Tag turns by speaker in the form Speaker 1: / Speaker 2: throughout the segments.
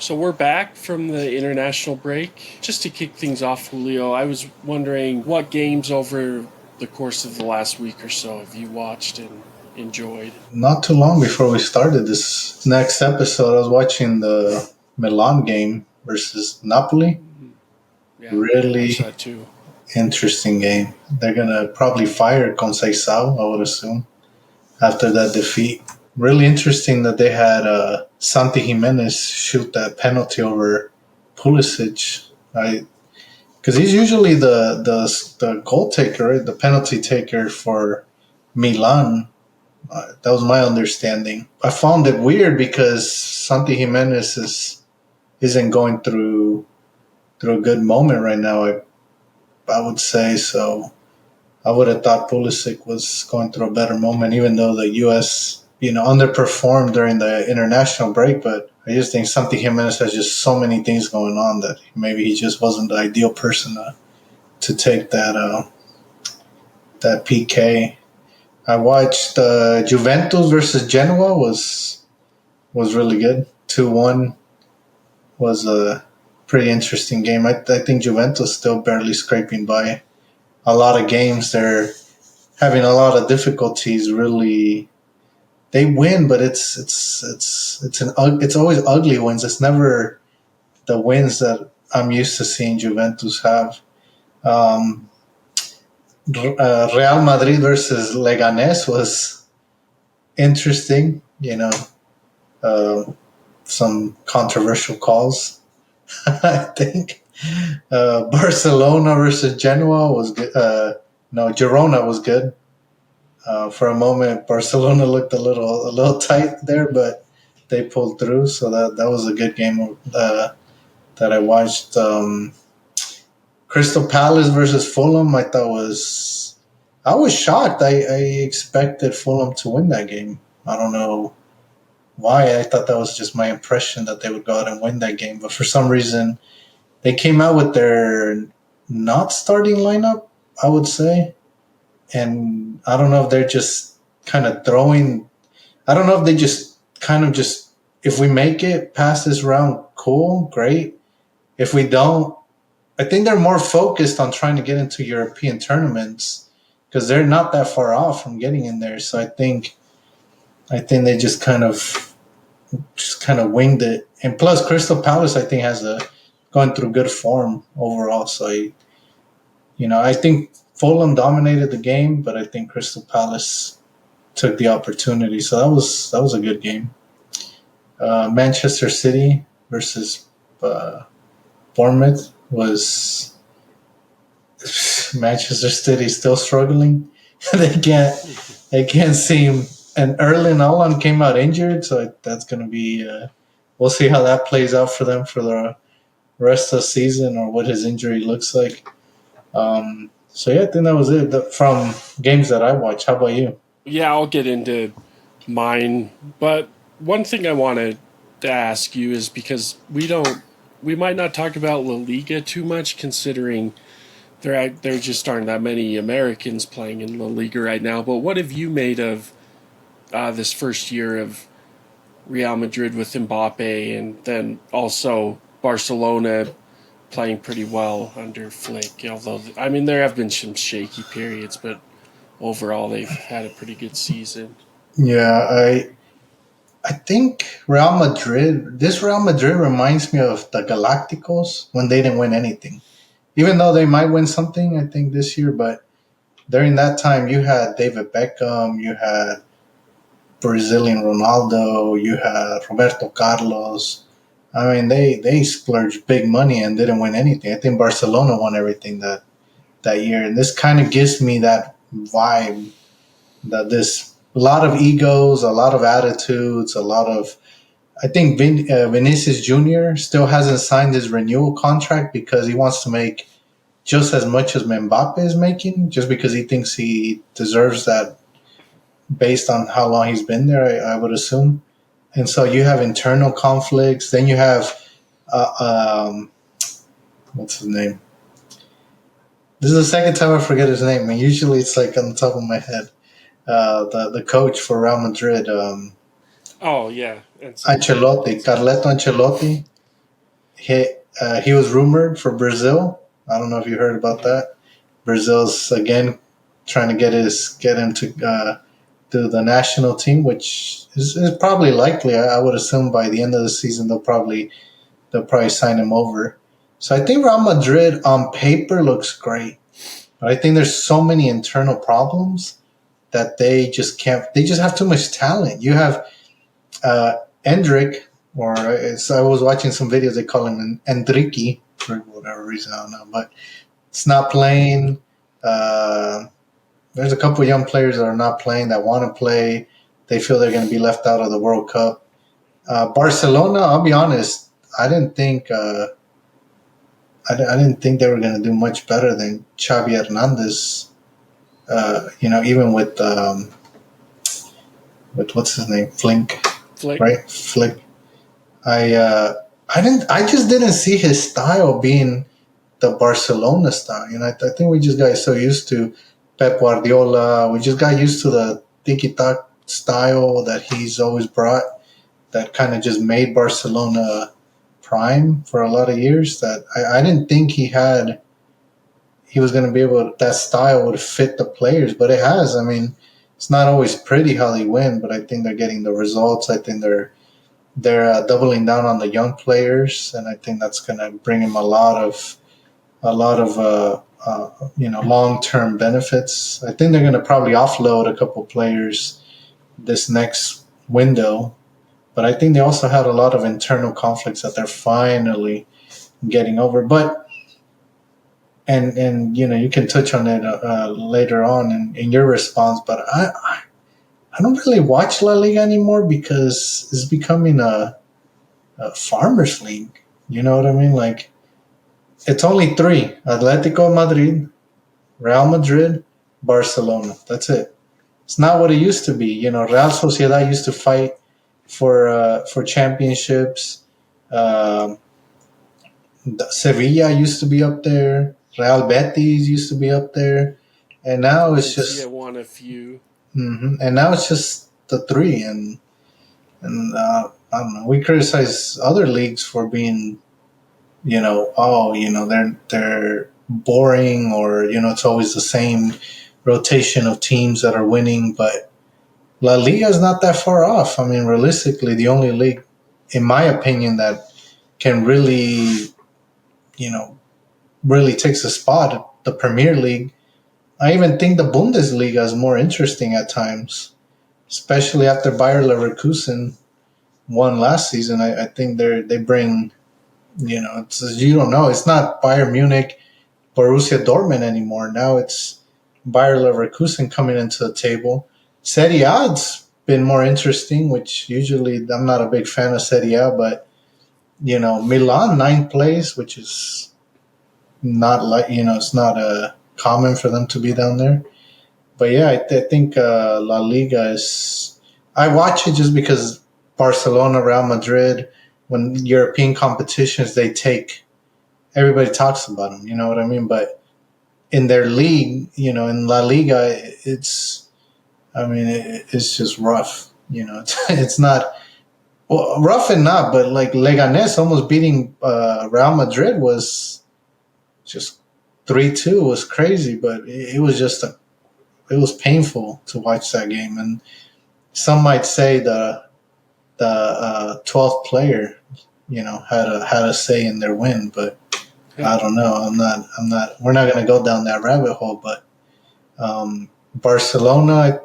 Speaker 1: So we're back from the international break. Just to kick things off, Julio, I was wondering what games over the course of the last week or so have you watched and enjoyed?
Speaker 2: Not too long before we started this next episode, I was watching the Milan game versus Napoli.
Speaker 1: Yeah, I watched
Speaker 2: Really
Speaker 1: that too.
Speaker 2: interesting game. They're gonna probably fire Conceição, I would assume, after that defeat. Really interesting that they had Santi Jimenez shoot that penalty over Pulisic. Because he's usually the goal taker, right? The penalty taker for Milan. That was my understanding. I found it weird because Santi Jimenez isn't going through a good moment right now. I would say so. I would have thought Pulisic was going through a better moment, even though the U.S. underperformed during the international break. But I just think Santi Jimenez has just so many things going on that maybe he just wasn't the ideal person to take that PK. I watched Juventus versus Genoa was really good. 2-1 was a pretty interesting game. I think Juventus still barely scraping by a lot of games. They're having a lot of difficulties. Really, they win, but it's always ugly wins. It's never the wins that I'm used to seeing Juventus have. Um, Real Madrid versus Leganes was interesting. Uh, some controversial calls. I think Barcelona versus Genoa was good. No, Girona was good. For a moment, Barcelona looked a little tight there, but they pulled through. So that was a good game that I watched. Crystal Palace versus Fulham. I was shocked. I expected Fulham to win that game. I don't know why. I thought that was just my impression that they would go out and win that game, but for some reason they came out with their not starting lineup, I would say. And I don't know if they're just kind of throwing. I don't know if they just kind of just, if we make it past this round, cool, great. If we don't, I think they're more focused on trying to get into European tournaments because they're not that far off from getting in there. So I think they just kind of winged it. And plus, Crystal Palace, I think, has a going through good form overall. So I think Fulham dominated the game, but I think Crystal Palace took the opportunity. So that was a good game. Manchester City versus Bournemouth was Manchester City still struggling. they can't seem. And Erling Haaland came out injured, so that's going to be. We'll see how that plays out for them for the rest of the season or what his injury looks like. So yeah, I think that was it from games that I watched. How about you?
Speaker 1: Yeah, I'll get into mine, but one thing I wanted to ask you is because we might not talk about La Liga too much, considering there just aren't that many Americans playing in La Liga right now. But what have you made of this first year of Real Madrid with Mbappe, and then also Barcelona playing pretty well under Flick? Although I mean there have been some shaky periods, but overall they've had a pretty good season.
Speaker 2: Yeah, I think this Real Madrid reminds me of the Galacticos when they didn't win anything. Even though they might win something, I think this year, but during that time you had David Beckham, you had Brazilian Ronaldo, you had Roberto Carlos. I mean, they splurged big money and didn't win anything. I think Barcelona won everything that year, and this kind of gives me that vibe that this a lot of egos, a lot of attitudes, a lot of. I think Vinicius Junior still hasn't signed his renewal contract because he wants to make just as much as Mbappe is making, just because he thinks he deserves that based on how long he's been there. I would assume, and so you have internal conflicts. Then you have what's his name? This is the second time I forget his name, and usually it's like on the top of my head. The coach for Real Madrid,
Speaker 1: Oh yeah, and so
Speaker 2: Ancelotti, Carleto Ancelotti. he was rumored for Brazil. I don't know if you heard about that. Brazil's again trying to get him to the national team, which is probably likely. I would assume by the end of the season they'll probably sign him over. So I think Real Madrid on paper looks great, but I think there's so many internal problems that they just can't. They just have too much talent. You have Endrick, or I was watching some videos. They call him Endricky for whatever reason. I don't know, but it's not playing. Uh, there's a couple of young players that are not playing that want to play. They feel they're going to be left out of the World Cup. Barcelona, I'll be honest, I didn't think I didn't think they were going to do much better than Xavi Hernandez. Even with what's his name, Flink,
Speaker 1: Flick.
Speaker 2: right? Flick. I just didn't see his style being the Barcelona style. I think we just got so used to Pep Guardiola. We just got used to the tiki tak style that he's always brought. That kind of just made Barcelona prime for a lot of years. That I didn't think he was going to be able to, that style would fit the players, but it has. I mean, it's not always pretty how they win, but I think they're getting the results. I think they're doubling down on the young players, and I think that's going to bring him a lot of long term benefits. I think they're going to probably offload a couple players this next window, but I think they also had a lot of internal conflicts that they're finally getting over. But and you can touch on it later on in your response, but I don't really watch La Liga anymore because it's becoming a farmers league. You know what I mean? Like it's only three: Atletico Madrid, Real Madrid, Barcelona. That's it. It's not what it used to be. Real Sociedad used to fight for championships. Um, Sevilla used to be up there. Real Betis used to be up there, and now it's
Speaker 1: Valencia
Speaker 2: just
Speaker 1: won a few.
Speaker 2: and now it's just the three. And I don't know. We criticize other leagues for being, they're boring, or it's always the same rotation of teams that are winning. But La Liga is not that far off. I mean, realistically, the only league, in my opinion, that can really takes a spot, the Premier League. I even think the Bundesliga is more interesting at times, especially after Bayer Leverkusen won last season. I think they bring, you don't know. It's not Bayern Munich, Borussia Dortmund anymore. Now it's Bayer Leverkusen coming into the table. Serie A's been more interesting, which usually I'm not a big fan of Serie A, but Milan ninth place, which is not like it's not common for them to be down there. But yeah, I think La Liga is. I watch it just because Barcelona, Real Madrid, when European competitions, they take everybody talks about them. You know what I mean? But in their league, in La Liga, it's just rough. It's not rough and not, but like Leganes almost beating Real Madrid was just 3-2 was crazy, but it was just it was painful to watch that game. And some might say the 12th player, had a say in their win, but I don't know. I'm not. We're not going to go down that rabbit hole. But Barcelona,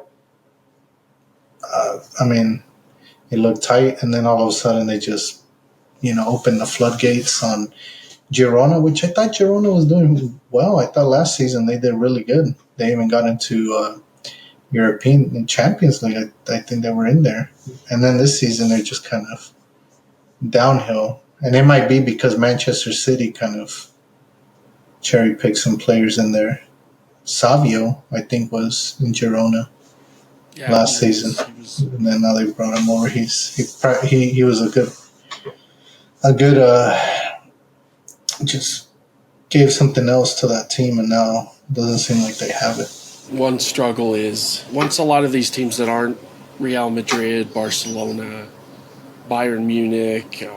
Speaker 2: I mean, it looked tight, and then all of a sudden they just opened the floodgates on Girona, which I thought Girona was doing well. I thought last season they did really good. They even got into European and Champions League. I think they were in there. And then this season they're just kind of downhill. And it might be because Manchester City kind of cherry picked some players in there. Savio, I think, was in Girona last season, and then now they brought him over. He was a good just gave something else to that team, and now it doesn't seem like they have it.
Speaker 1: One struggle is once a lot of these teams that aren't Real Madrid, Barcelona, Bayern Munich,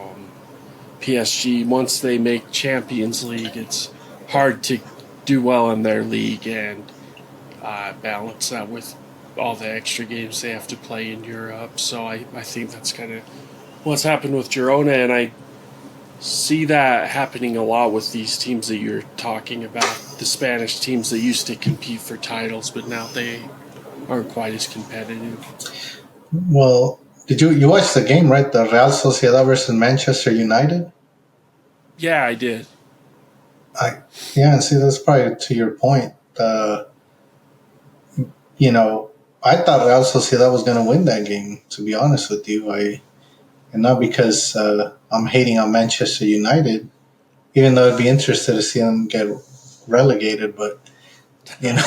Speaker 1: PSG, once they make Champions League, it's hard to do well in their league and balance that with all the extra games they have to play in Europe. So I think that's kind of what's happened with Girona, and I see that happening a lot with these teams that you're talking about. The Spanish teams that used to compete for titles, but now they aren't quite as competitive.
Speaker 2: Well, did you watch the game, right? The Real Sociedad versus Manchester United.
Speaker 1: Yeah, I did.
Speaker 2: I Yeah, see, that's probably to your point. You know, I thought Real Sociedad was going to win that game. To be honest with you, and not because I'm hating on Manchester United, even though I'd be interested to see them get relegated. But you know,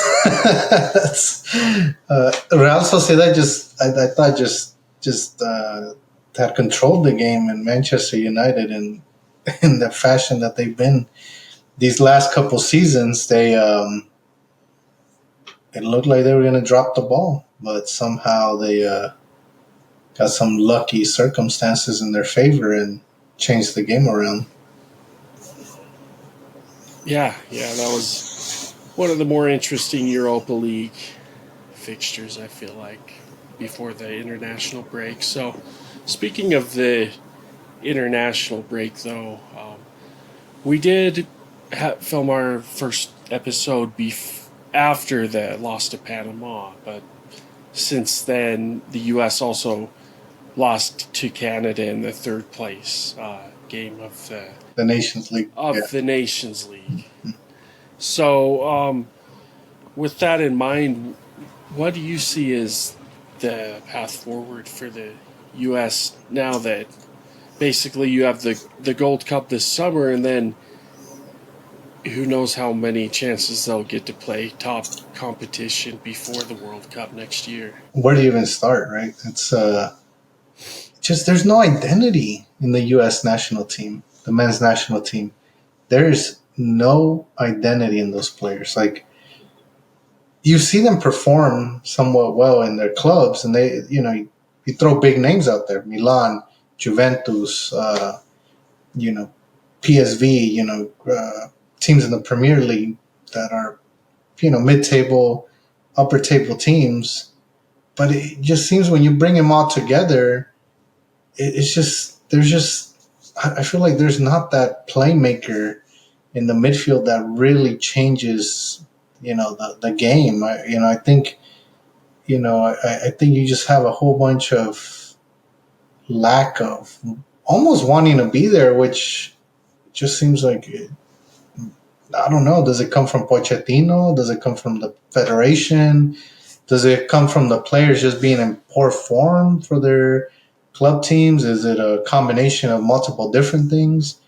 Speaker 2: Real Sociedad I thought just had controlled the game, and Manchester United in the fashion that they've been these last couple seasons, it looked like they were going to drop the ball, but somehow they got some lucky circumstances in their favor and changed the game around.
Speaker 1: Yeah, that was one of the more interesting Europa League fixtures, I feel like, before the international break. So, speaking of the international break, though, we did film our first episode after the loss to Panama, but since then, the U.S. also lost to Canada in the third place game
Speaker 2: The Nations League. Yeah.
Speaker 1: the Nations League. So, with that in mind, what do you see as the path forward for the U.S. now that basically you have the Gold Cup this summer, and then who knows how many chances they'll get to play top competition before the World Cup next year?
Speaker 2: Where do you even start, right? It's just there's no identity in the U.S. national team, the men's national team. There's no identity in those players. Like, you see them perform somewhat well in their clubs, and you throw big names out there: Milan, Juventus, PSV, teams in the Premier League that are mid-table, upper-table teams. But it just seems when you bring them all together, it's just there's just I feel like there's not that playmaker in the midfield that really changes the game. I think I think you just have a whole bunch of lack of almost wanting to be there, which just seems like I don't know. Does it come from Pochettino? Does it come from the federation? Does it come from the players just being in poor form for their club teams? Is it a combination of multiple different things?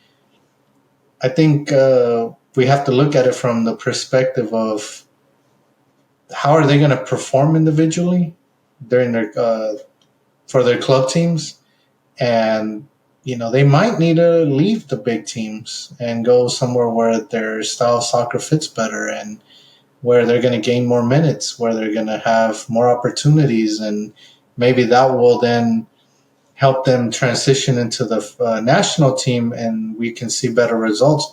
Speaker 2: I think we have to look at it from the perspective of how are they going to perform individually during their for their club teams, and they might need to leave the big teams and go somewhere where their style of soccer fits better and where they're going to gain more minutes, where they're going to have more opportunities, and maybe that will then help them transition into the national team, and we can see better results.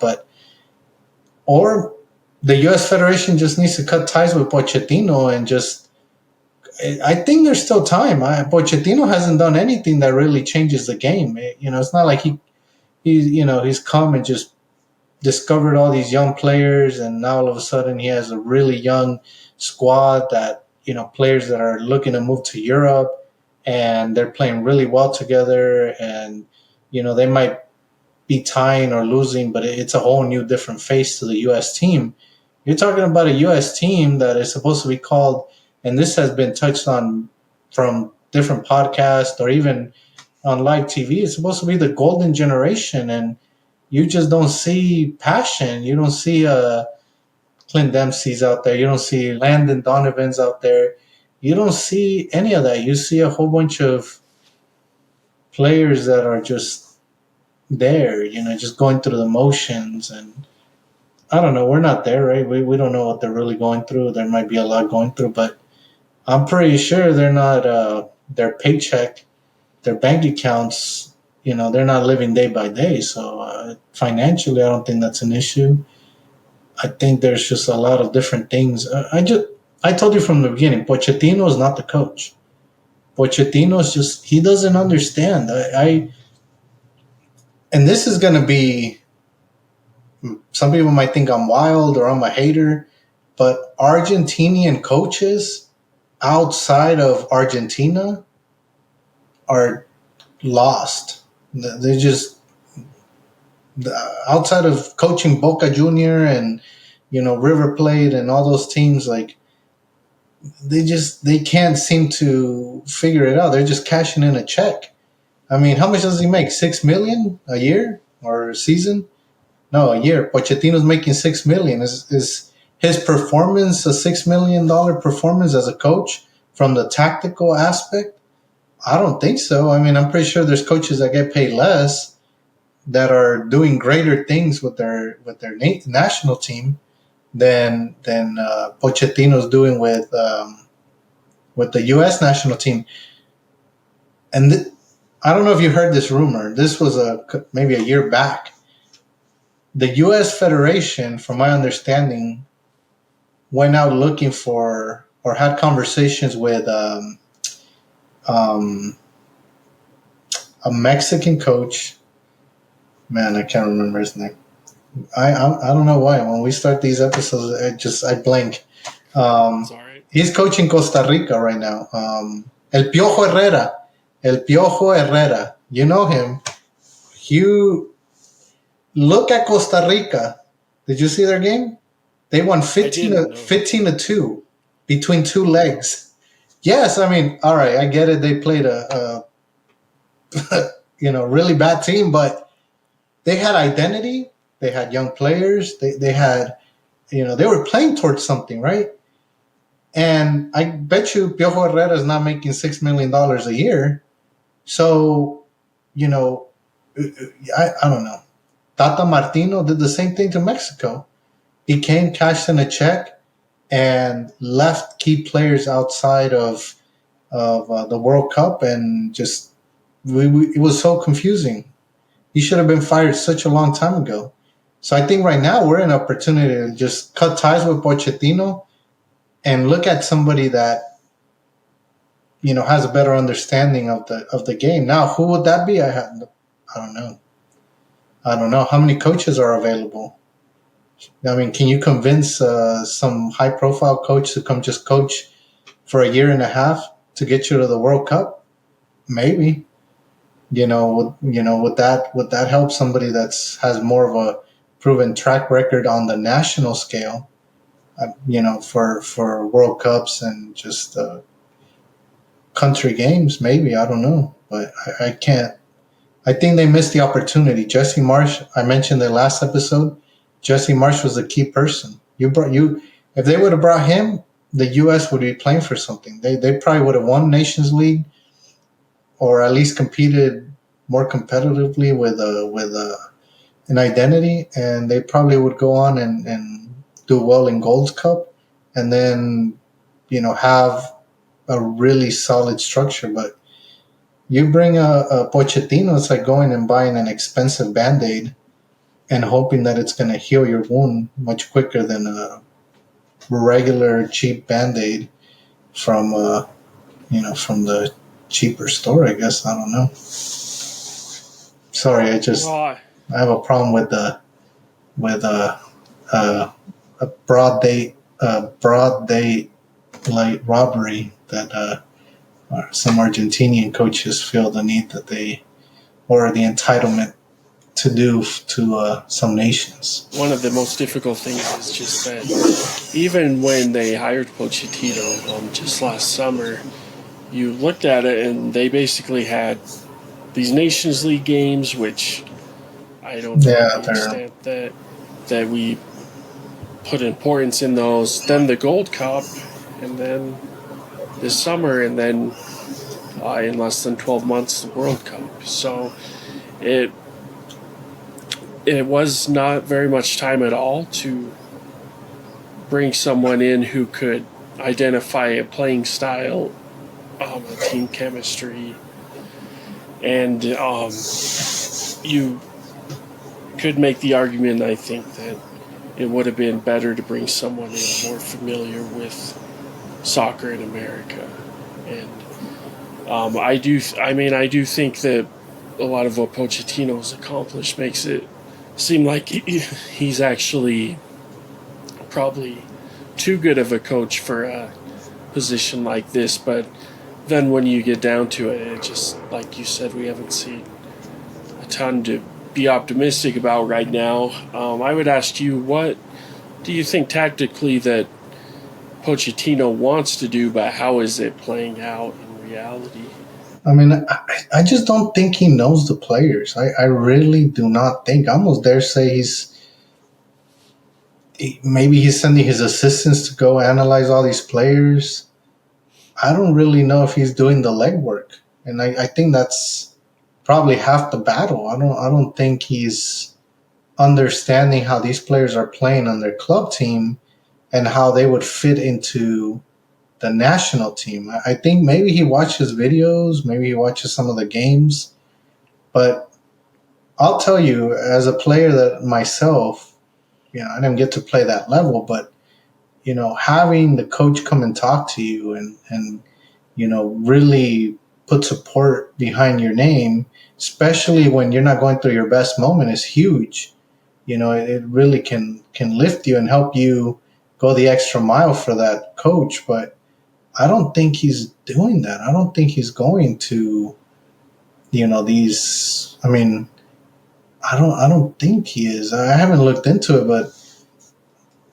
Speaker 2: Or the U.S. Federation just needs to cut ties with Pochettino and just. I think there's still time. Pochettino hasn't done anything that really changes the game. It's not like he's come and just discovered all these young players, and now all of a sudden he has a really young squad that players that are looking to move to Europe, and they're playing really well together, and they might be tying or losing, but it's a whole new different face to the U.S. team. You're talking about a U.S. team that is supposed to be called, and this has been touched on from different podcasts or even on live TV. It's supposed to be the golden generation, and you just don't see passion. You don't see Clint Dempsey's out there. You don't see Landon Donovan's out there. You don't see any of that. You see a whole bunch of players that are just there, just going through the motions. And I don't know. We're not there, right? We don't know what they're really going through. There might be a lot going through, but I'm pretty sure they're not, their paycheck, their bank accounts, they're not living day by day. So financially, I don't think that's an issue. I think there's just a lot of different things. I told you from the beginning, Pochettino is not the coach. Pochettino is just he doesn't understand. And this is gonna be. Some people might think I'm wild or I'm a hater, but Argentinian coaches outside of Argentina are lost. They're just outside of coaching Boca Junior and River Plate and all those teams. Like they can't seem to figure it out. They're just cashing in a check. I mean, how much does he make? 6 million a year or a season? No, a year. Pochettino's making 6 million. Is his performance a $6 million performance as a coach from the tactical aspect? I don't think so. I mean, I'm pretty sure there's coaches that get paid less that are doing greater things with their national team than Pochettino's doing with the U.S. national team. And I don't know if you heard this rumor. This was maybe a year back. The U.S. Federation, from my understanding, went out looking for or had conversations with a Mexican coach. Man, I can't remember his name. I don't know why. When we start these episodes, I blank.
Speaker 1: Sorry.
Speaker 2: He's coaching Costa Rica right now. El Piojo Herrera. El Piojo Herrera. You know him. You look at Costa Rica. Did you see their game? They won 15-2 between two legs. Yes, I mean, all right, I get it. They played a really bad team, but they had identity. They had young players. They had, they were playing towards something, right? And I bet you Piojo Herrera is not making $6 million a year. So, I don't know. Tata Martino did the same thing to Mexico. He came, cashed in a check, and left key players outside of the World Cup, and just it was so confusing. He should have been fired such a long time ago. So I think right now we're in an opportunity to just cut ties with Pochettino and look at somebody that has a better understanding of the game. Now, who would that be? I don't know. I don't know how many coaches are available. I mean, can you convince some high-profile coach to come just coach for a year and a half to get you to the World Cup? Maybe. Would that help somebody has more of a proven track record on the national scale? For World Cups and just country games, maybe. I don't know, but I can't. I think they missed the opportunity. Jesse Marsh, I mentioned the last episode. Jesse Marsh was a key person. If they would have brought him, the U.S. would be playing for something. They probably would have won Nations League, or at least competed more competitively with an identity, and they probably would go on and do well in Gold Cup, and then have a really solid structure. But you bring a Pochettino, it's like going and buying an expensive Band-Aid and hoping that it's going to heal your wound much quicker than a regular cheap Band-Aid from from the cheaper store, I guess. I don't know. Sorry, I have a problem with a broad day light robbery that some Argentinian coaches feel the need that or the entitlement to do to some nations.
Speaker 1: One of the most difficult things is just that even when they hired Pochettino just last summer, you looked at it and they basically had these Nations League games, which I don't know to the extent that we put importance in those. Then the Gold Cup, and then this summer, and then in less than 12 months the World Cup. So it was not very much time at all to bring someone in who could identify a playing style, a team chemistry, And you could make the argument, I think, that it would have been better to bring someone in more familiar with soccer in America. And I do think that a lot of what Pochettino's accomplished makes it seem like he's actually probably too good of a coach for a position like this. But then when you get down to it, it just, like you said, we haven't seen a ton to be optimistic about right now. I would ask you, what do you think tactically that Pochettino wants to do, but how is it playing out in reality?
Speaker 2: I mean, I just don't think he knows the players. I really do not think. I almost dare say maybe he's sending his assistants to go analyze all these players. I don't really know if he's doing the legwork, and I think that's probably half the battle. I don't think he's understanding how these players are playing on their club team and how they would fit into the national team. I think maybe he watches videos, maybe he watches some of the games, but I'll tell you, as a player that myself, I didn't get to play that level, but having the coach come and talk to you and really put support behind your name, especially when you're not going through your best moment, is huge. It really can lift you and help you go the extra mile for that coach. But I don't think he's doing that. I don't think he's going to, these. I mean, I don't think he is. I haven't looked into it, but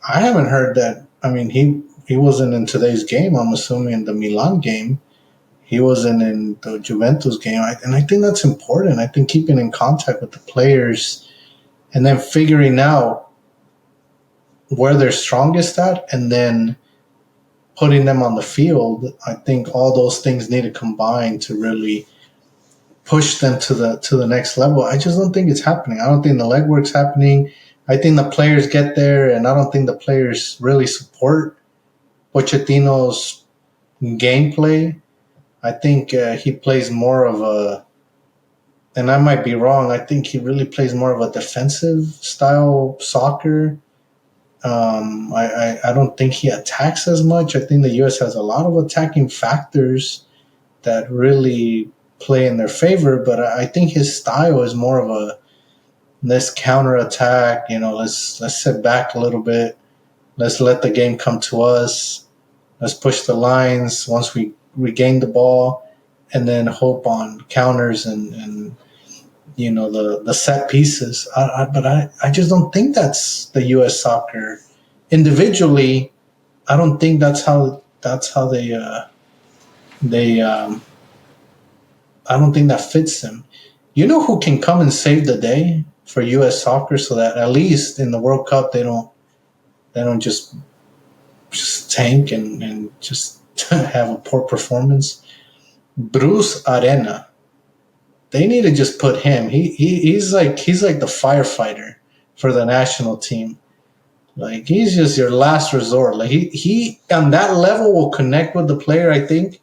Speaker 2: I haven't heard that. I mean, he wasn't in today's game. I'm assuming in the Milan game. He wasn't in the Juventus game, and I think that's important. I think keeping in contact with the players and then figuring out where they're strongest at, and then putting them on the field. I think all those things need to combine to really push them to the next level. I just don't think it's happening. I don't think the legwork's happening. I think the players get there, and I don't think the players really support Pochettino's gameplay. I think he plays more of a, and I might be wrong. I think he really plays more of a defensive style soccer. I don't think he attacks as much. I think the U.S. has a lot of attacking factors that really play in their favor, but I think his style is more of a, let's counter attack. Let's sit back a little bit. Let's let the game come to us. Let's push the lines once we regain the ball, and then hope on counters and the set pieces. But I just don't think that's the U.S. soccer. Individually, I don't think that's how they I don't think that fits them. You know who can come and save the day for U.S. soccer, so that at least in the World Cup they don't just tank and just have a poor performance. Bruce Arena. They need to just put him. He's like the firefighter for the national team. Like, he's just your last resort. Like, he on that level will connect with the player, I think,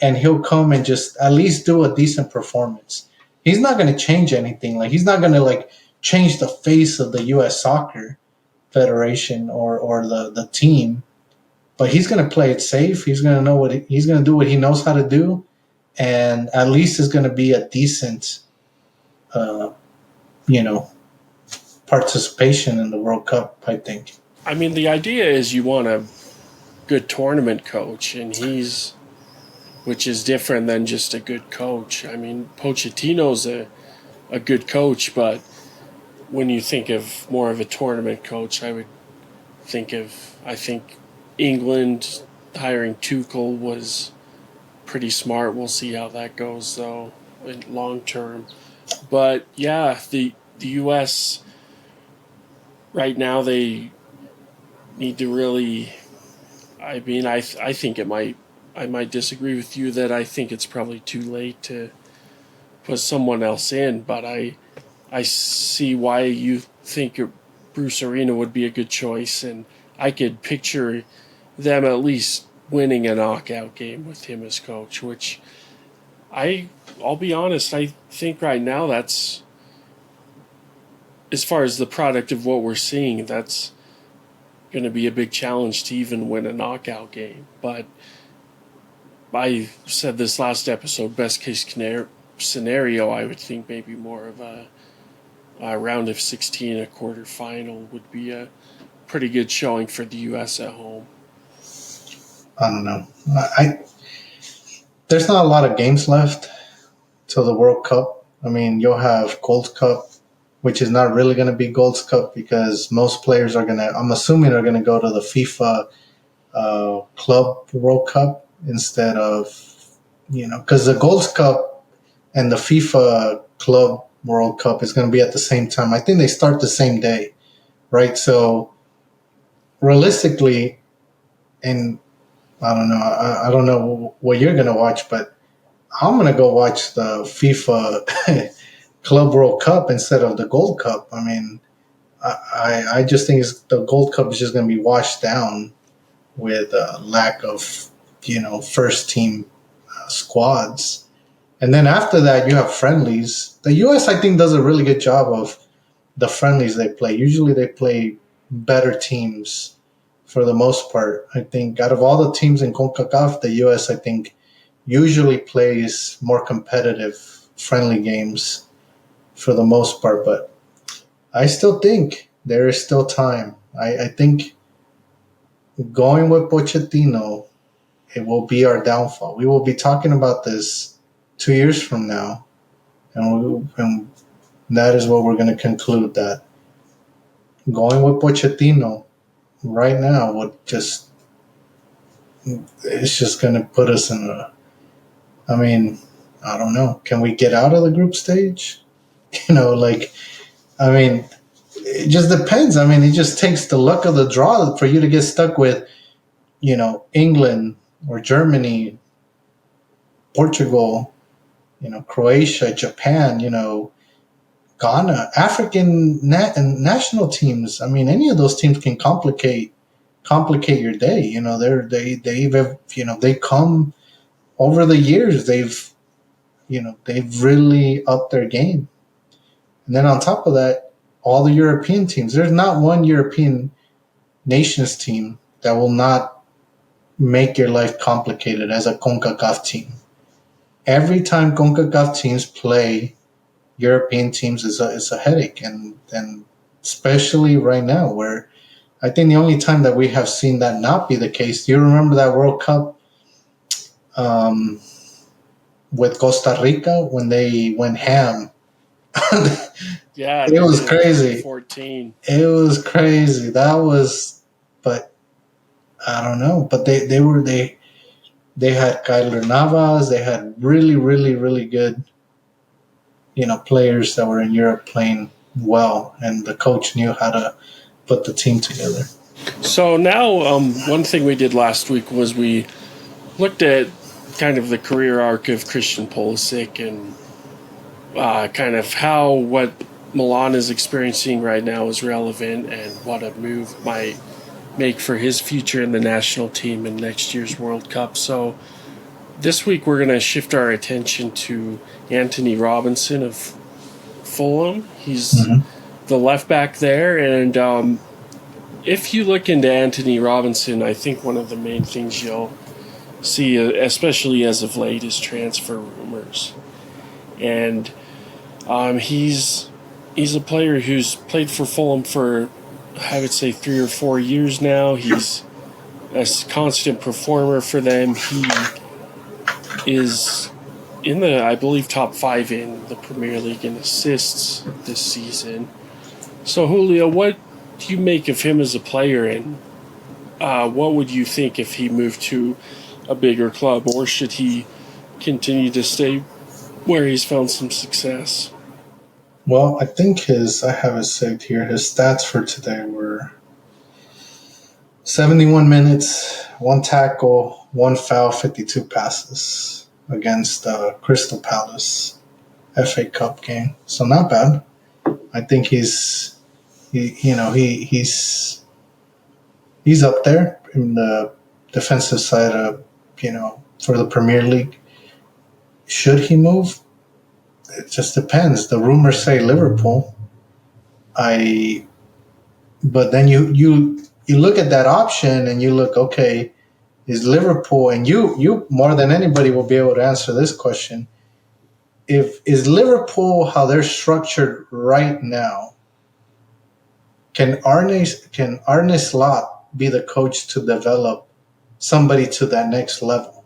Speaker 2: and he'll come and just at least do a decent performance. He's not going to change anything. Like, he's not going to change the face of the U.S. Soccer Federation or the team, but he's going to play it safe. He's going to know he's going to do what he knows how to do, and at least it's going to be a decent, uh, you know, participation in the World Cup, I think.
Speaker 1: I mean, the idea is you want a good tournament coach, and which is different than just a good coach. I mean, Pochettino's a good coach, but when you think of more of a tournament coach, I think England hiring Tuchel was pretty smart. We'll see how that goes, though, in long term. But yeah, the U.S. right now, they need to really. I mean, I think I might disagree with you that I think it's probably too late to put someone else in, but I see why you think Bruce Arena would be a good choice, and I could picture them at least winning a knockout game with him as coach, which I I'll be honest. I think right now that's, as far as the product of what we're seeing, that's going to be a big challenge to even win a knockout game. But I said this last episode, best case scenario, I would think maybe more of a round of 16, a quarterfinal would be a pretty good showing for the U.S. at home.
Speaker 2: I don't know. I There's not a lot of games left till the World Cup. I mean, you'll have Gold Cup, which is not really going to be Gold Cup because most players are going to, I'm assuming, are going to go to the FIFA Club World Cup instead of, because the Gold Cup and the FIFA Club World Cup is going to be at the same time. I think they start the same day, right? So realistically, and I don't know, I don't know what you're going to watch, but I'm going to go watch the FIFA Club World Cup instead of the Gold Cup. I mean, I just think the Gold Cup is just going to be washed down with a lack of, first team squads. And then after that, you have friendlies. The U.S., I think, does a really good job of the friendlies they play. Usually they play better teams for the most part. I think out of all the teams in CONCACAF, the U.S., I think, usually plays more competitive friendly games for the most part. But I still think there is still time. I think going with Pochettino, it will be our downfall. We will be talking about this 2 years from now, and that is what we're going to conclude, that going with Pochettino right now would just, it's just going to put us in a, I mean, I don't know. Can we get out of the group stage? Like, I mean, it just depends. I mean, it just takes the luck of the draw for you to get stuck with, England or Germany, Portugal, Croatia, Japan, Ghana, African national teams. I mean, any of those teams can complicate your day. They come over the years. They've really upped their game. And then on top of that, all the European teams. There's not one European nations team that will not make your life complicated as a CONCACAF team. Every time CONCACAF teams play European teams is a headache, and especially right now, where I think the only time that we have seen that not be the case. Do you remember that World Cup um, with Costa Rica when they went ham?
Speaker 1: Yeah,
Speaker 2: It
Speaker 1: they
Speaker 2: was
Speaker 1: did in
Speaker 2: crazy.
Speaker 1: 2014.
Speaker 2: It was crazy. But I don't know. But they had Kyler Navas. They had really, really, really good, players that were in Europe playing well, and the coach knew how to put the team together.
Speaker 1: So now, one thing we did last week was we looked at kind of the career arc of Christian Pulisic and kind of how what Milan is experiencing right now is relevant and what a move might make for his future in the national team in next year's World Cup. So this week we're going to shift our attention to Antonee Robinson of Fulham. He's
Speaker 2: Mm-hmm.
Speaker 1: the left back there, and if you look into Antonee Robinson, I think one of the main things you'll see, especially as of late, is transfer rumors. And he's a player who's played for Fulham for, I would say, 3 or 4 years now. He's a constant performer for them. He is in the, I believe, top 5 in the Premier League in assists this season. So, Julio, what do you make of him as a player, and what would you think if he moved to a bigger club, or should he continue to stay where he's found some success?
Speaker 2: Well, I think I have it saved here. His stats for today were 71 minutes, one tackle, one foul, 52 passes against Crystal Palace FA Cup game. So not bad. I think he's up there in the defensive side of, for the Premier League. Should he move? it just depends. The rumors say Liverpool. I But then you look at that option and you look, okay, is Liverpool, and you more than anybody will be able to answer this question. If is Liverpool how they're structured right now, can Arne Slot be the coach to develop somebody to that next level?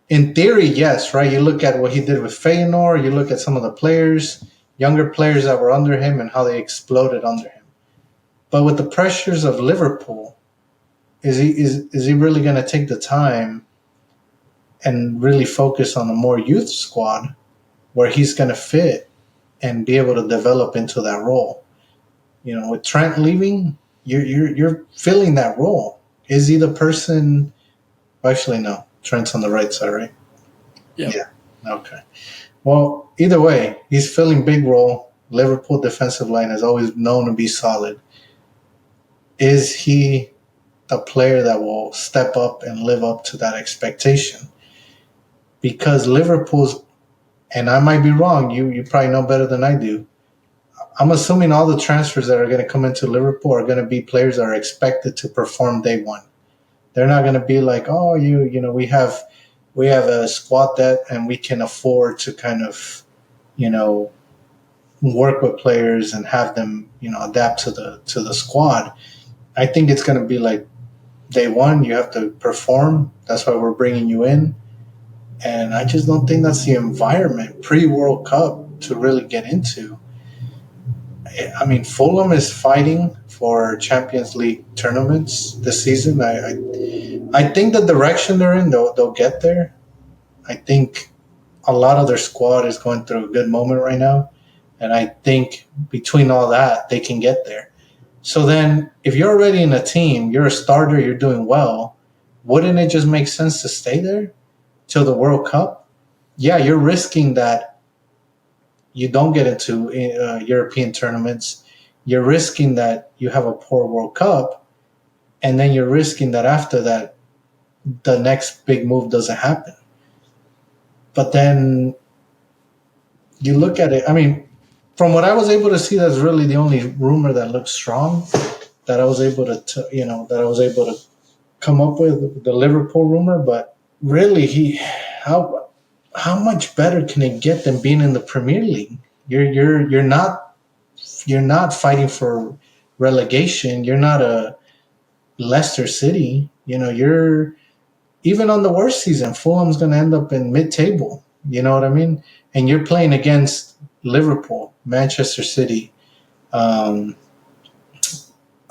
Speaker 2: In theory, yes, right? You look at what he did with Feyenoord, you look at some of the players, younger players that were under him and how they exploded under him. But with the pressures of Liverpool, is he really going to take the time and really focus on a more youth squad where he's going to fit and be able to develop into that role? With Trent leaving, you're filling that role. Is he the person? Actually, no. Trent's on the right side, right?
Speaker 1: Yep.
Speaker 2: Yeah. Okay. Well, either way, he's filling big role. Liverpool defensive line is always known to be solid. Is he a player that will step up and live up to that expectation? Because Liverpool's, and I might be wrong, you probably know better than I do. I'm assuming all the transfers that are going to come into Liverpool are going to be players that are expected to perform day one. They're not going to be like, oh, we have a squad depth and we can afford to kind of, work with players and have them, adapt to the squad. I think it's going to be like day one, you have to perform. That's why we're bringing you in. And I just don't think that's the environment pre-World Cup to really get into. I mean, Fulham is fighting for Champions League tournaments this season. I think the direction they're in, they'll get there. I think a lot of their squad is going through a good moment right now. And I think between all that, they can get there. So then if you're already in a team, you're a starter, you're doing well, wouldn't it just make sense to stay there till the World Cup? Yeah, you're risking that you don't get into European tournaments. You're risking that you have a poor World Cup, and then you're risking that after that, the next big move doesn't happen. But then you look at it. I mean, from what I was able to see, that's really the only rumor that looks strong that I was able to come up with, the Liverpool rumor. But really, how much better can it get than being in the Premier League? You're not fighting for relegation. You're not a Leicester City. You're even on the worst season. Fulham's going to end up in mid-table. You know what I mean? And you're playing against Liverpool, Manchester City. I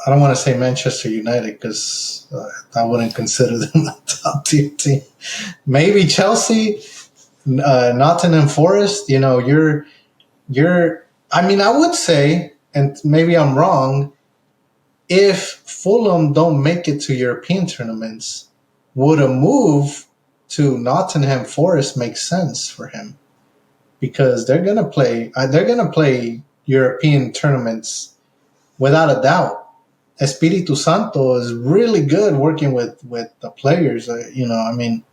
Speaker 2: don't want to say Manchester United because I wouldn't consider them a top tier team. Maybe Chelsea, Nottingham Forest. I mean, I would say, and maybe I'm wrong, if Fulham don't make it to European tournaments, would a move to Nottingham Forest make sense for him? Because they're gonna play European tournaments without a doubt. Espiritu Santo is really good working with the players. I mean,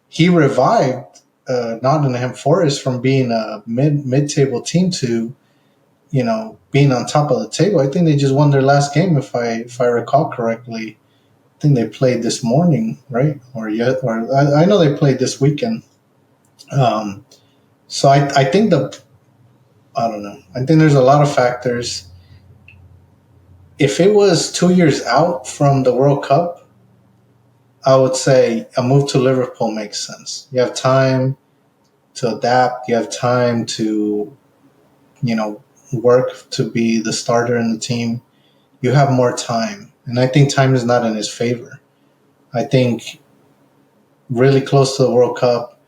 Speaker 2: he revived Nottingham Forest from being a mid-table team to, being on top of the table. I think they just won their last game, if I recall correctly. I think they played this morning, right? Or I know they played this weekend. So I think I don't know. I think there's a lot of factors. If it was 2 years out from the World Cup, I would say a move to Liverpool makes sense. You have time to adapt. You have time to, work to be the starter in the team. You have more time. And I think time is not in his favor. I think really close to the World Cup,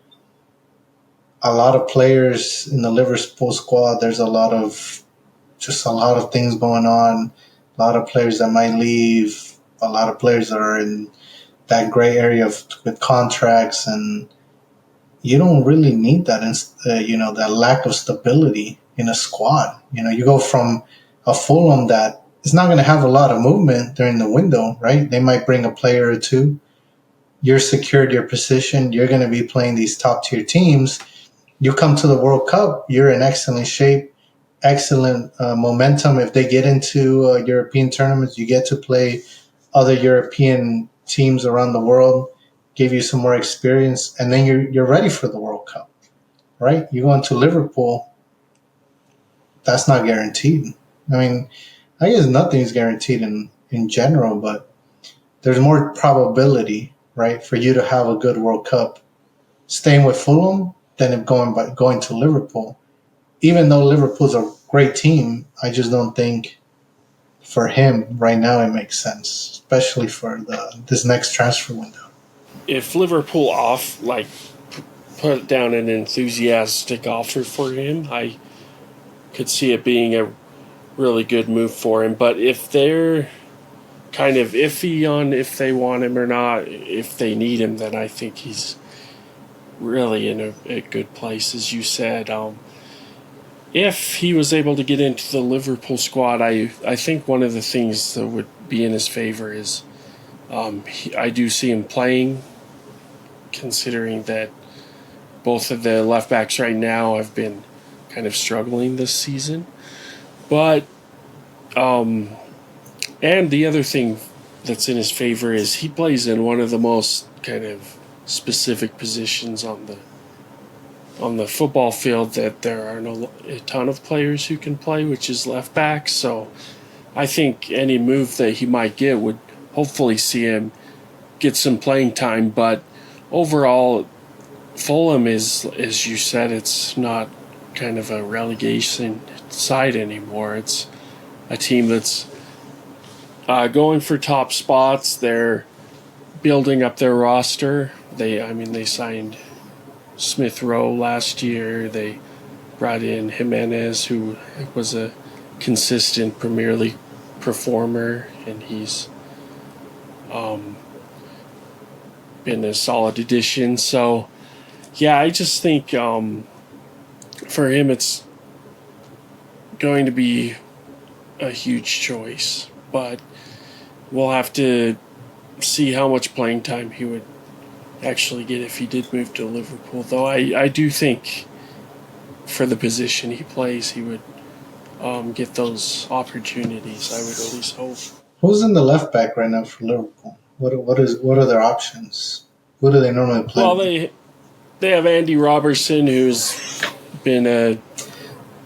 Speaker 2: a lot of players in the Liverpool squad, there's a lot of things going on. A lot of players that might leave. A lot of players that are in that gray area with contracts, and you don't really need that. That lack of stability in a squad. You go from a Fulham that is not going to have a lot of movement during the window, right? They might bring a player or two. You're secured your position. You're going to be playing these top tier teams. You come to the World Cup, you're in excellent shape, excellent momentum. If they get into European tournaments, you get to play other European teams around the world, give you some more experience, and then you're ready for the World Cup, right? You go into Liverpool, that's not guaranteed. I mean, I guess nothing is guaranteed in general, but there's more probability, right, for you to have a good World Cup staying with Fulham than if going to Liverpool. Even though Liverpool's a great team, I just don't think for him right now it makes sense, especially for this next transfer window.
Speaker 1: If Liverpool put down an enthusiastic offer for him, I could see it being a really good move for him. But if they're kind of iffy on if they want him or not, if they need him, then I think he's really in a good place, as you said. If he was able to get into the Liverpool squad, I think one of the things that would be in his favor is I do see him playing, considering that both of the left backs right now have been kind of struggling this season. But and the other thing that's in his favor is he plays in one of the most kind of specific positions on the football field that there are a ton of players who can play, which is left back. So I think any move that he might get would hopefully see him get some playing time. But overall, Fulham is, as you said, it's not kind of a relegation side anymore. It's a team that's going for top spots. They're building up their roster. They signed Smith Rowe last year. They brought in Jimenez, who was a consistent Premier League performer, and he's been a solid addition. So, yeah, I just think for him it's going to be a huge choice, but we'll have to see how much playing time he would actually get if he did move to Liverpool. Though I do think for the position he plays, he would get those opportunities. I would at least hope.
Speaker 2: Who's in the left back right now for Liverpool? What are their options? Who do they normally play
Speaker 1: Well,
Speaker 2: with?
Speaker 1: they have Andy Robertson, who's been the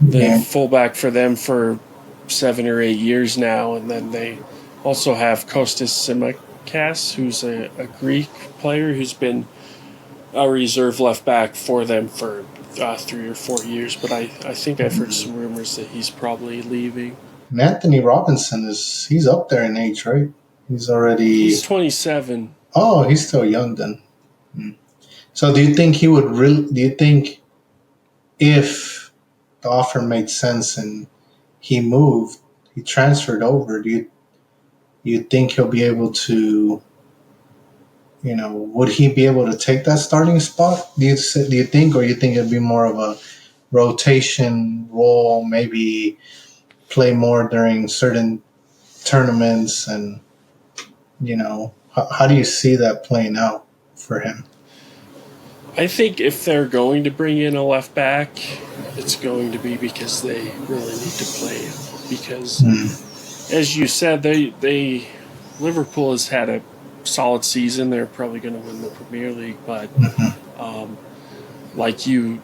Speaker 2: Yeah.
Speaker 1: fullback for them for 7 or 8 years now, and then they also have Kostas Tsimikas, who's a Greek player who's been a reserve left back for them for 3 or 4 years. But I think I've heard some rumors that he's probably leaving.
Speaker 2: And Anthony Robinson he's up there in age, right? He's
Speaker 1: He's
Speaker 2: already
Speaker 1: 27.
Speaker 2: oh, he's still young then. Hmm. So do you think he would really? Do you think if the offer made sense and he moved, he transferred over? Do you think he'll be able to? Would he be able to take that starting spot? Do you think, or you think it'd be more of a rotation role? Maybe play more during certain tournaments, and how do you see that playing out for him?
Speaker 1: I think if they're going to bring in a left back, it's going to be because they really need to play. Because,
Speaker 2: Mm.
Speaker 1: as you said, they Liverpool has had a solid season. They're probably going to win the Premier League, but um, like you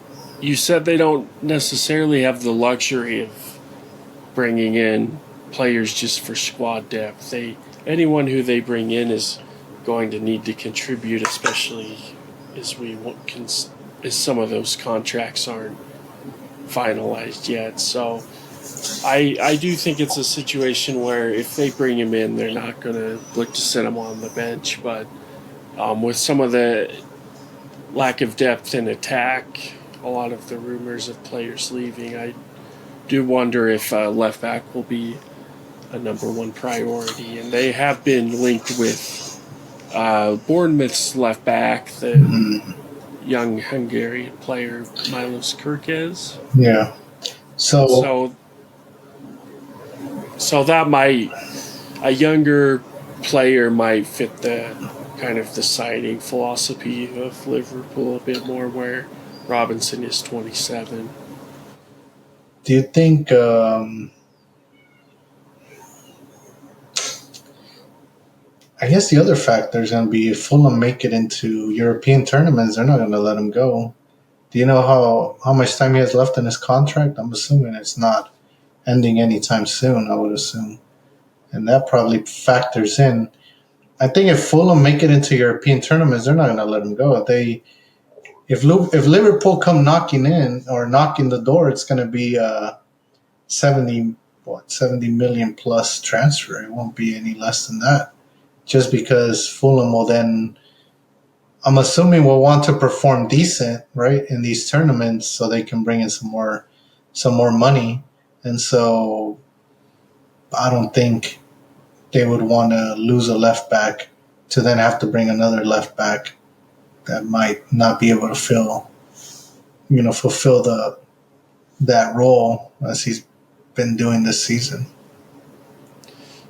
Speaker 1: said, they don't necessarily have the luxury of bringing in players just for squad depth. Anyone who they bring in is going to need to contribute, especially as some of those contracts aren't finalized yet. So I do think it's a situation where if they bring him in, they're not going to look to set him on the bench. But with some of the lack of depth in attack, a lot of the rumors of players leaving, I do wonder if left back will be a number one priority. And they have been linked with Bournemouth's left back, the
Speaker 2: Mm.
Speaker 1: young Hungarian player Milos Kerkez.
Speaker 2: Yeah. So
Speaker 1: So that might a younger player might fit the kind of the signing philosophy of Liverpool a bit more, where Robinson is 27.
Speaker 2: Do you think? I guess the other factor is going to be if Fulham make it into European tournaments, they're not going to let him go. Do you know how much time he has left in his contract? I'm assuming it's not ending anytime soon. I would assume, and that probably factors in. I think if Fulham make it into European tournaments, they're not going to let him go. If Liverpool come knocking in or knocking the door, it's going to be 70 million plus transfer. It won't be any less than that. Just because Fulham will then, I'm assuming, will want to perform decent, right, in these tournaments, so they can bring in some more money, and so I don't think they would want to lose a left back to then have to bring another left back that might not be able to fulfill that role as he's been doing this season.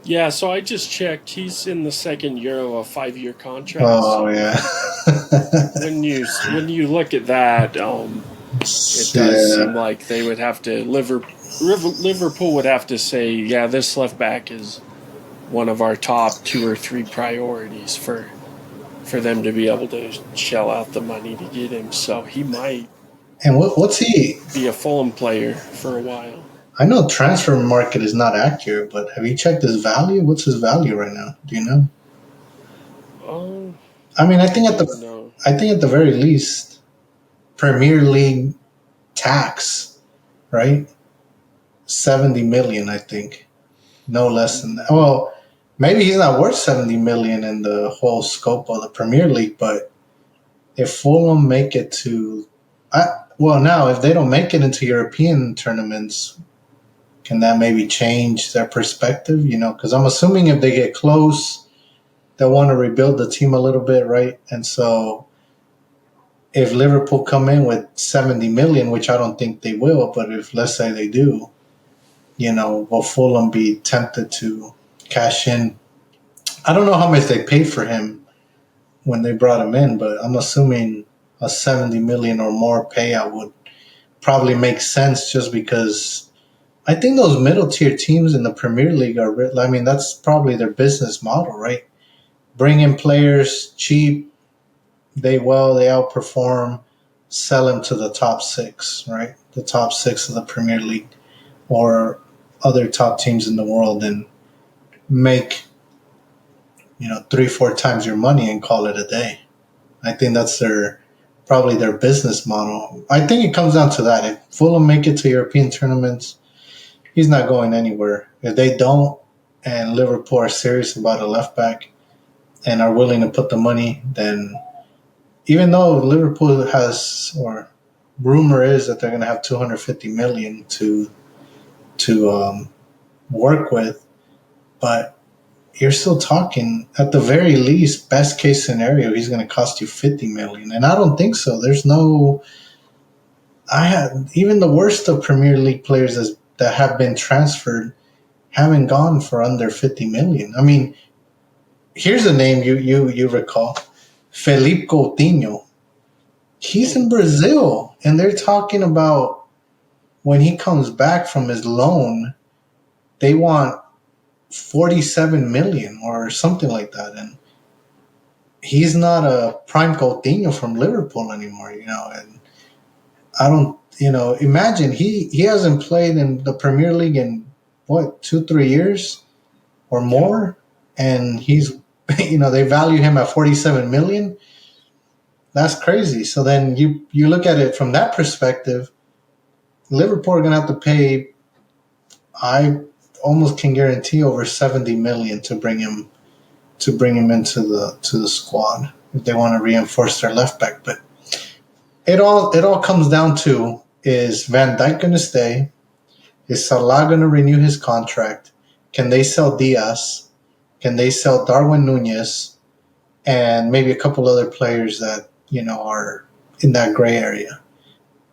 Speaker 1: Yeah, so I just checked. He's in the second year of a 5-year contract.
Speaker 2: Oh
Speaker 1: So
Speaker 2: yeah.
Speaker 1: when you look at that, it does seem
Speaker 2: Yeah.
Speaker 1: like they would have to Liverpool would have to say, yeah, this left back is one of our top 2 or 3 priorities for them to be able to shell out the money to get him. So he might
Speaker 2: And what's he?
Speaker 1: be a Fulham player for a while.
Speaker 2: I know transfer market is not accurate, but have you checked his value? What's his value right now? Do you know?
Speaker 1: Um,
Speaker 2: I mean,
Speaker 1: I don't know.
Speaker 2: I think at the very least, Premier League tax, right? 70 million, I think. No less than that. Well, maybe he's not worth 70 million in the whole scope of the Premier League, but if Fulham make it to now if they don't make it into European tournaments, can that maybe change their perspective? Because I'm assuming if they get close, they'll want to rebuild the team a little bit, right? And so if Liverpool come in with 70 million, which I don't think they will, but if let's say they do, will Fulham be tempted to cash in? I don't know how much they paid for him when they brought him in, but I'm assuming a 70 million or more payout would probably make sense just because I think those middle tier teams in the Premier League I mean, that's probably their business model, right? Bring in players cheap, they outperform, sell them to the top 6, right? The top 6 of the Premier League or other top teams in the world, and make 3-4 times your money and call it a day. I think that's probably their business model. I think it comes down to that. If Fulham make it to European tournaments, he's not going anywhere. If they don't, and Liverpool are serious about a left back and are willing to put the money, then even though Liverpool has, or rumor is that they're going to have 250 million to work with, but you're still talking at the very least, best case scenario, he's going to cost you 50 million, and I don't think so. There's no. I had even the worst of Premier League players that have been transferred haven't gone for under 50 million. I mean, here's a name you recall, Felipe Coutinho. He's in Brazil, and they're talking about when he comes back from his loan, they want 47 million or something like that, and he's not a prime Coutinho from Liverpool anymore, and I don't, imagine he hasn't played in the Premier League in what 2-3 years or
Speaker 1: Yeah.
Speaker 2: more, and he's they value him at 47 million. That's crazy. So then you look at it from that perspective, Liverpool are gonna have to pay, I almost can guarantee, over 70 million to bring him into the squad if they want to reinforce their left back. But it all comes down to, is Van Dijk going to stay? Is Salah going to renew his contract? Can they sell Diaz? Can they sell Darwin Nunez? And maybe a couple other players that are in that gray area.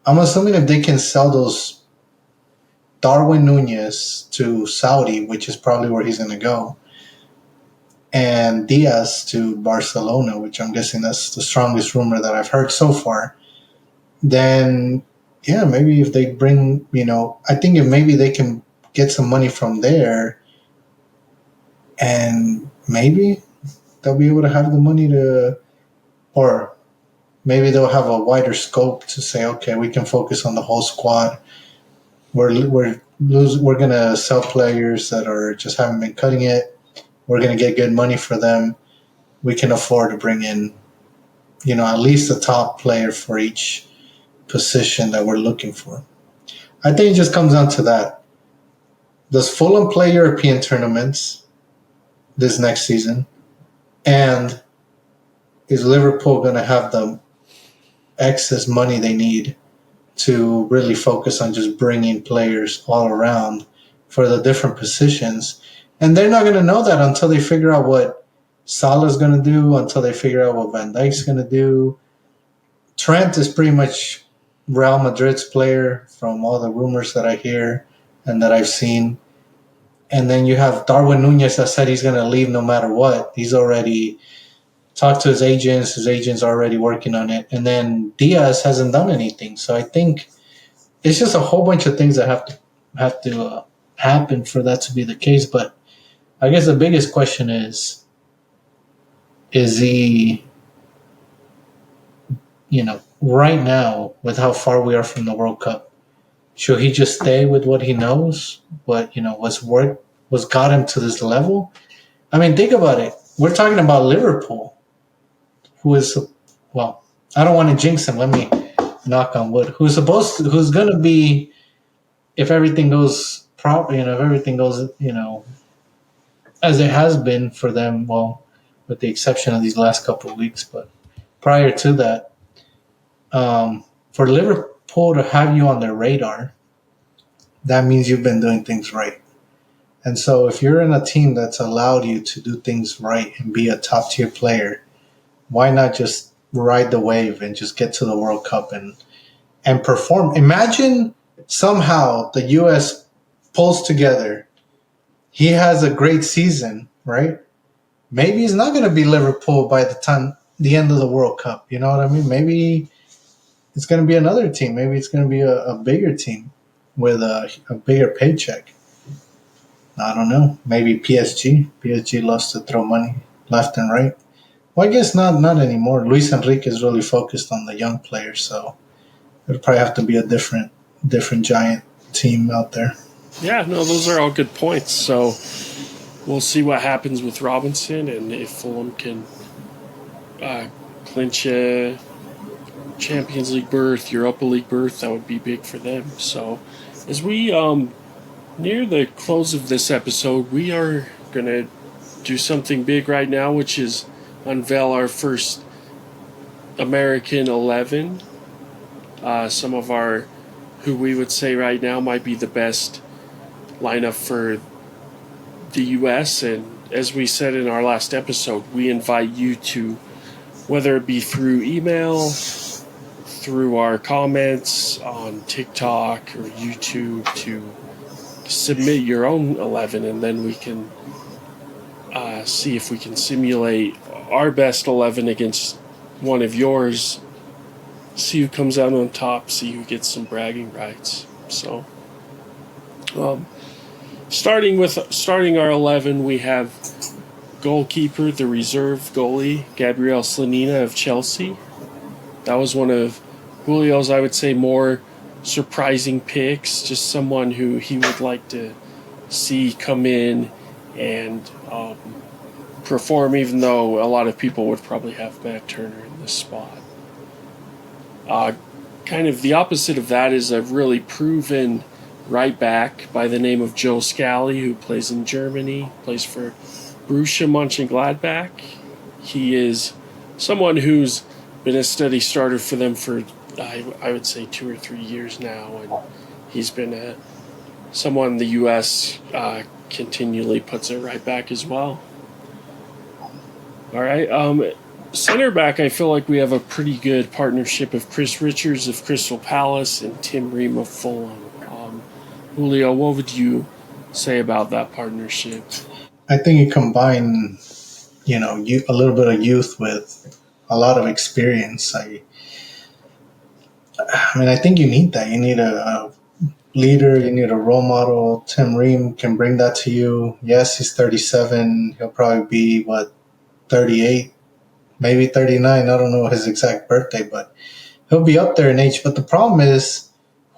Speaker 2: I'm assuming if they can sell those Darwin Nunez to Saudi, which is probably where he's going to go, and Diaz to Barcelona, which I'm guessing that's the strongest rumor that I've heard so far, then yeah, maybe if they bring, I think if maybe they can get some money from there, and maybe they'll be able to have the money to, or maybe they'll have a wider scope to say, okay, we can focus on the whole squad. We're gonna sell players that are just haven't been cutting it. We're gonna get good money for them. We can afford to bring in, at least a top player for each position that we're looking for. I think it just comes down to that. Does Fulham play European tournaments this next season? And is Liverpool going to have the excess money they need to really focus on just bringing players all around for the different positions? And they're not going to know that until they figure out what Salah's going to do, until they figure out what Van Dijk's going to do. Trent is pretty much Real Madrid's player from all the rumors that I hear and that I've seen. And then you have Darwin Nunez that said he's going to leave no matter what. He's already talked to his agents. His agent's already working on it. And then Diaz hasn't done anything. So I think it's just a whole bunch of things that have to happen for that to be the case. But I guess the biggest question is he, right now with how far we are from the World Cup, should he just stay with what he knows? What's got him to this level? I mean, think about it. We're talking about Liverpool, who is, well, I don't want to jinx him. Let me knock on wood. Who's going to be, if everything goes properly, if everything goes, as it has been for them, well, with the exception of these last couple of weeks, but prior to that, for Liverpool to have you on their radar, that means you've been doing things right. And so if you're in a team that's allowed you to do things right and be a top tier player, why not just ride the wave and just get to the World Cup and perform? Imagine somehow the US pulls together. He has a great season, right? Maybe he's not going to be Liverpool by the end of the World Cup. You know what I mean? Maybe it's going to be another team. Maybe it's going to be a bigger team with a bigger paycheck. I don't know. Maybe PSG. PSG loves to throw money left and right. Well, I guess not anymore. Luis Enrique is really focused on the young players, so it'll probably have to be a different giant team out there.
Speaker 1: Yeah, no, those are all good points. So we'll see what happens with Robinson and if Fulham can clinch a Champions League berth, Europa League berth. That would be big for them. So as we near the close of this episode, we are going to do something big right now, which is unveil our first American 11. Some of our, who we would say right now might be the best lineup for the U.S. And as we said in our last episode, we invite you to, whether it be through email, through our comments on TikTok or YouTube, to submit your own 11, and then we can see if we can simulate our best 11 against one of yours, see who comes out on top, see who gets some bragging rights. So starting our 11, we have goalkeeper, the reserve goalie, Gabriel Slonina of Chelsea. That was one of Julio's, I would say, more surprising picks, just someone who he would like to see come in and perform, even though a lot of people would probably have Matt Turner in this spot. Kind of the opposite of that is a really proven right back by the name of Joe Scally, who plays in Germany, plays for Borussia Mönchengladbach. He is someone who's been a steady starter for them for, I would say, 2 or 3 years now, and he's been someone the U.S. Continually puts it right back as well. All right, center back, I feel like we have a pretty good partnership of Chris Richards of Crystal Palace and Tim Ream of Fulham. Julio, what would you say about that partnership?
Speaker 2: I think you combine, a little bit of youth with a lot of experience. I mean, I think you need that. You need a leader. You need a role model. Tim Ream can bring that to you. Yes, he's 37. He'll probably be, what, 38, maybe 39. I don't know his exact birthday, but he'll be up there in age. But the problem is,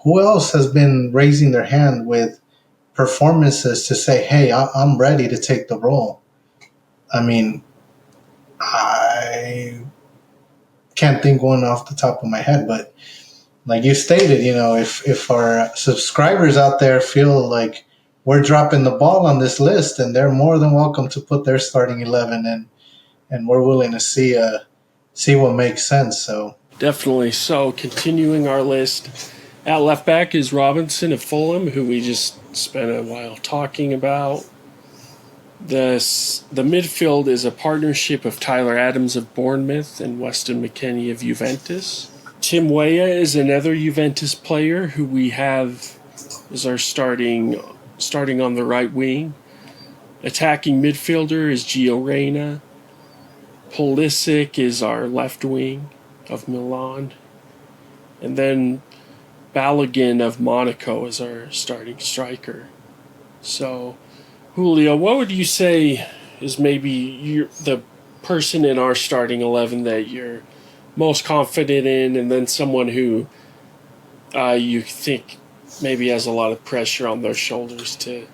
Speaker 2: who else has been raising their hand with performances to say, hey, I'm ready to take the role? I mean, I can't think one off the top of my head, but like you stated, if our subscribers out there feel like we're dropping the ball on this list, then they're more than welcome to put their starting 11 in, and we're willing to see what makes sense. So
Speaker 1: Definitely. So, continuing our list, at left back is Robinson of Fulham, who we just spent a while talking about. The midfield is a partnership of Tyler Adams of Bournemouth and Weston McKennie of Juventus. Tim Weah is another Juventus player who we have as our starting on the right wing. Attacking midfielder is Gio Reyna. Pulisic is our left wing of Milan. And then Balogun of Monaco is our starting striker. So, Julio, what would you say is maybe the person in our starting 11 that you're most confident in, and then someone who you think maybe has a lot of pressure on their shoulders to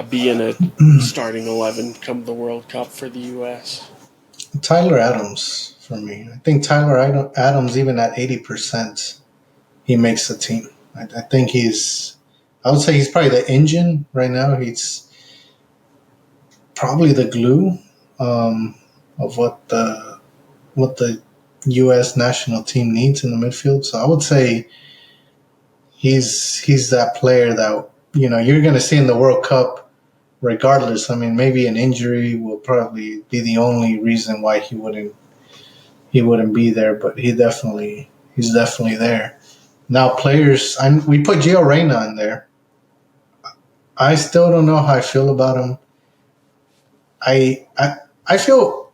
Speaker 1: be in a starting 11 come the World Cup for the U.S.?
Speaker 2: Tyler Adams for me. I think Adams, even at 80%, he makes the team. I think I would say he's probably the engine right now. He's probably the glue of what the U.S. national team needs in the midfield. So I would say he's that player that you're going to see in the World Cup regardless. I mean, maybe an injury will probably be the only reason why he wouldn't be there, but he's definitely there. Now, players, we put Gio Reyna in there. I still don't know how I feel about him. I feel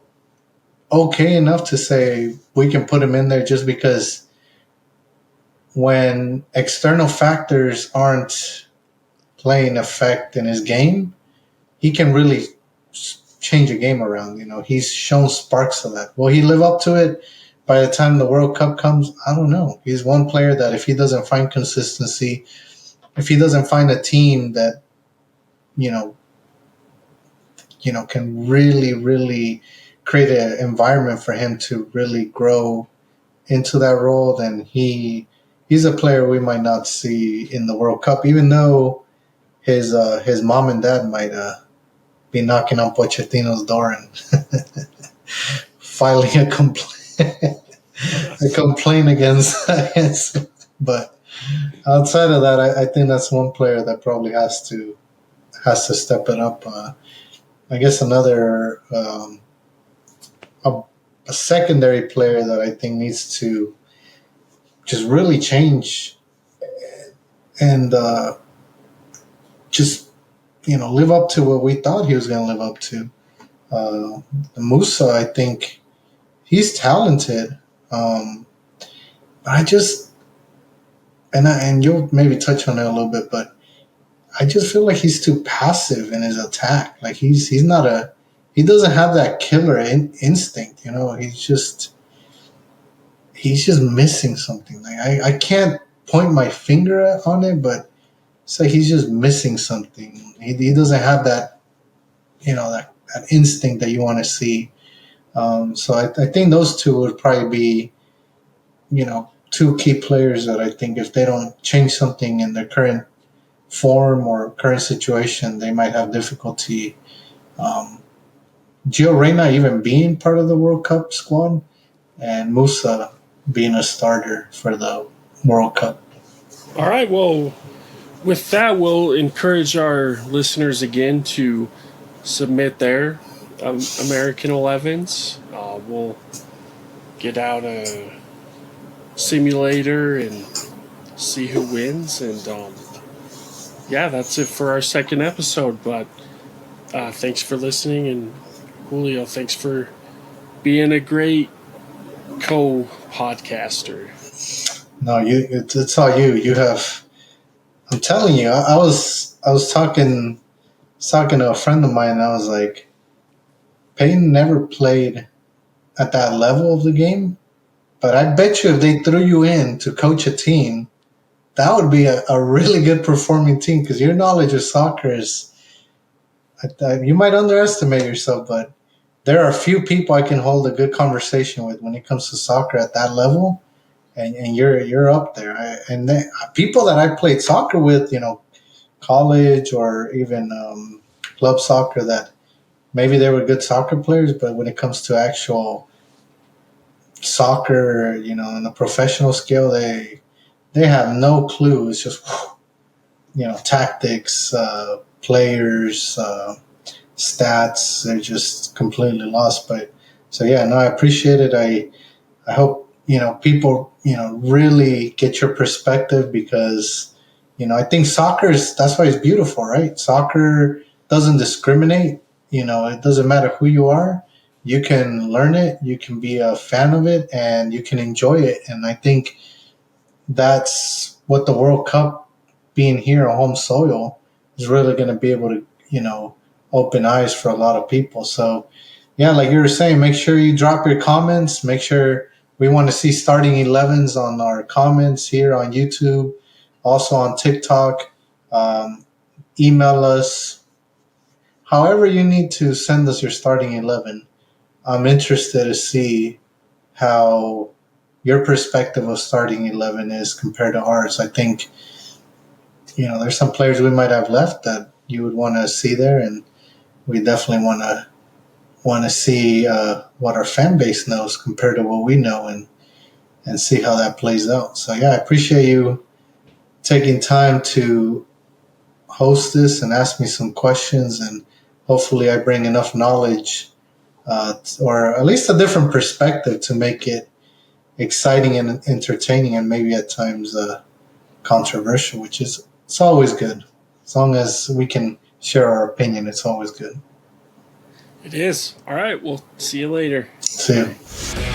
Speaker 2: okay enough to say we can put him in there just because when external factors aren't playing effect in his game, he can really change a game around. He's shown sparks of that. Will he live up to it by the time the World Cup comes? I don't know. He's one player that if he doesn't find consistency, if he doesn't find a team that you know can really really create an environment for him to really grow into that role, then he's a player we might not see in the World Cup, even though his mom and dad might be knocking on Pochettino's door and filing a complaint against him. But outside of that, I think that's one player that probably has to step it up. I guess another a secondary player that I think needs to just really change and just live up to what we thought he was going to live up to. Musa, I think he's talented, but I just and you'll maybe touch on it a little bit, but I just feel like he's too passive in his attack. Like he doesn't have that killer instinct. He's just missing something. Like I can't point my finger on it, but it's like he's just missing something. He doesn't have that that instinct that you want to see. So I think those two would probably be two key players that I think if they don't change something in their current form or current situation, they might have difficulty. Um, Gio Reyna even being part of the World Cup squad, and Musa being a starter for the World Cup.
Speaker 1: All right, well, with that, we'll encourage our listeners again to submit their American 11s. We'll get out a simulator and see who wins. And yeah, that's it for our second episode. But thanks for listening. And Julio, thanks for being a great co podcaster.
Speaker 2: No, it's all you. You have. I'm telling you. I was talking to a friend of mine. And I was like, Peyton never played at that level of the game, but I bet you if they threw you in to coach a team, that would be a really good performing team because your knowledge of soccer is. You might underestimate yourself, but there are few people I can hold a good conversation with when it comes to soccer at that level, and you're up there. People that I played soccer with, college or even club soccer, that maybe they were good soccer players, but when it comes to actual soccer, on a professional scale, they have no clue. It's just tactics, players. Stats. They're just completely lost. But so yeah, no, I appreciate it. I hope people really get your perspective because I think soccer is that's why it's beautiful, right? Soccer doesn't discriminate. It doesn't matter who you are. You can learn it. You can be a fan of it, and you can enjoy it. And I think that's what the World Cup being here on home soil is really going to be able to, open eyes for a lot of people. So, yeah, like you were saying, make sure you drop your comments. Make sure we want to see starting 11s on our comments here on YouTube, also on TikTok. Um, Email us. However, you need to send us your starting 11. I'm interested to see how your perspective of starting 11 is compared to ours. I think there's some players we might have left that you would want to see there, and we definitely want to see what our fan base knows compared to what we know, and see how that plays out. So yeah, I appreciate you taking time to host this and ask me some questions, and hopefully I bring enough knowledge or at least a different perspective to make it exciting and entertaining, and maybe at times controversial, which is it's always good. As long as we can share our opinion, it's always good.
Speaker 1: It is. All right. We'll see you later.
Speaker 2: See you.